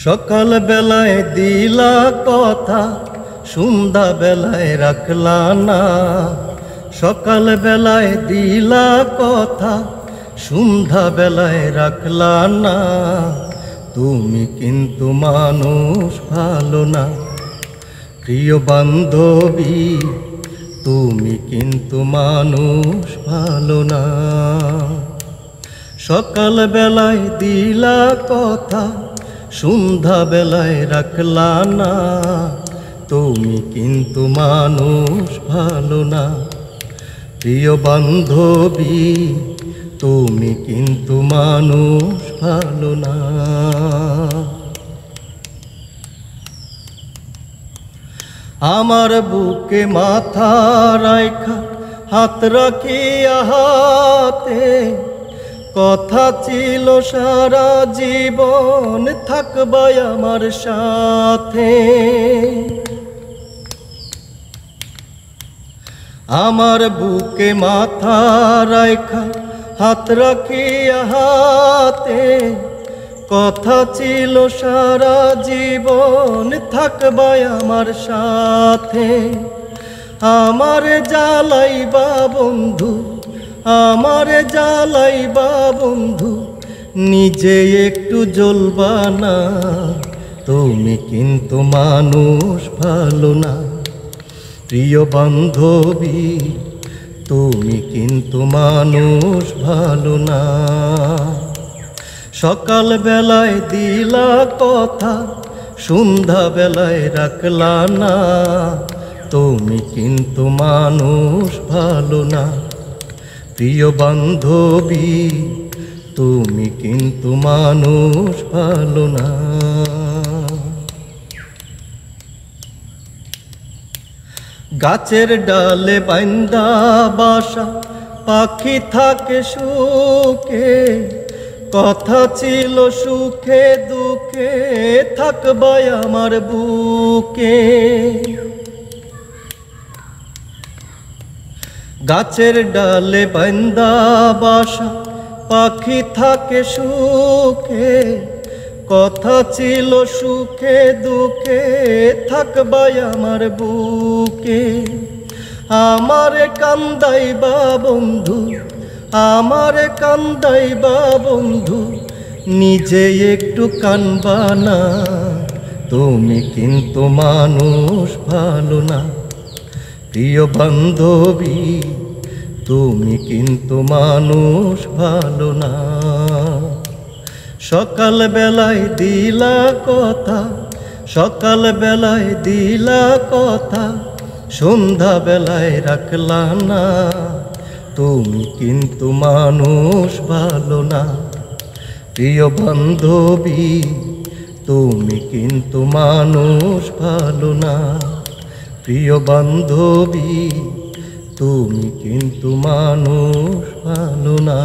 সকাল বেলায় দিলা কথা, সন্ধ্যা বেলায় রাখলা না। সকাল বেলায় দিলা কথা, সন্ধ্যা বেলায় রাখলা না। তুমি কিন্তু মানুষ ভালো না প্রিয় বান্ধবী, তুমি কিন্তু মানুষ ভালো না। সকাল বেলায় দিলা কথা, সন্ধ্যা বেলায় রাখলা না। তুমি কিন্তু মানুষ ভালো না প্রিয় বান্ধবী, তুমি কিন্তু মানুষ ভালো না। আমার বুকে মাথা রাইখা হাত রাখিয়া হাতে, কথা ছিল সারা জীবন থাকবা আমার সাথে। আমার বুকে মাথা রাইখা হাত রাখিয়া হাতে, কথা ছিল সারা জীবন থাকবা আমার সাথে। আমার জ্বালাইবা বন্ধু, আমার জ্বালাইবা বন্ধু, নিজে একটু জ্বলবা না। তুমি কিন্তু মানুষ ভালো না প্রিয় বান্ধবী, তুমি কিন্তু মানুষ ভালো না। সকাল বেলায় দিলা কথা, সন্ধ্যা বেলায় রাখলা না। তুমি কিন্তু মানুষ ভালো না প্রিয় বান্ধবী, তুমি কিন্তু মানুষ ভালো না। গাছের ডালে বাইন্দা বাসা, পাখি থাকে সুখে। কথা ছিল সুখে দুঃখে থাকবা আমার বুকে। গাছের ডালে বাইন্দা বাসা, পাখি থাকে সুখে। কথা ছিল সুখে দুঃখে থাকবা আমার বুকে। আমারে কান্দাইবা বন্ধু, আমারে কান্দাইবা বন্ধু, নিজে একটু কানবা না। তুমি কিন্তু মানুষ ভালো না প্রিয় বান্ধবী, তুমি কিন্তু মানুষ ভালো না। সকাল বেলায় দিলা কথা, সকাল বেলায় দিলা কথা, সন্ধ্যা বেলায় রাখলা না। তুমি কিন্তু মানুষ ভালো না প্রিয় বান্ধবী, তুমি কিন্তু মানুষ ভালো না প্রিয় বান্ধবী, তুমি কিন্তু মানুষ ভালো না।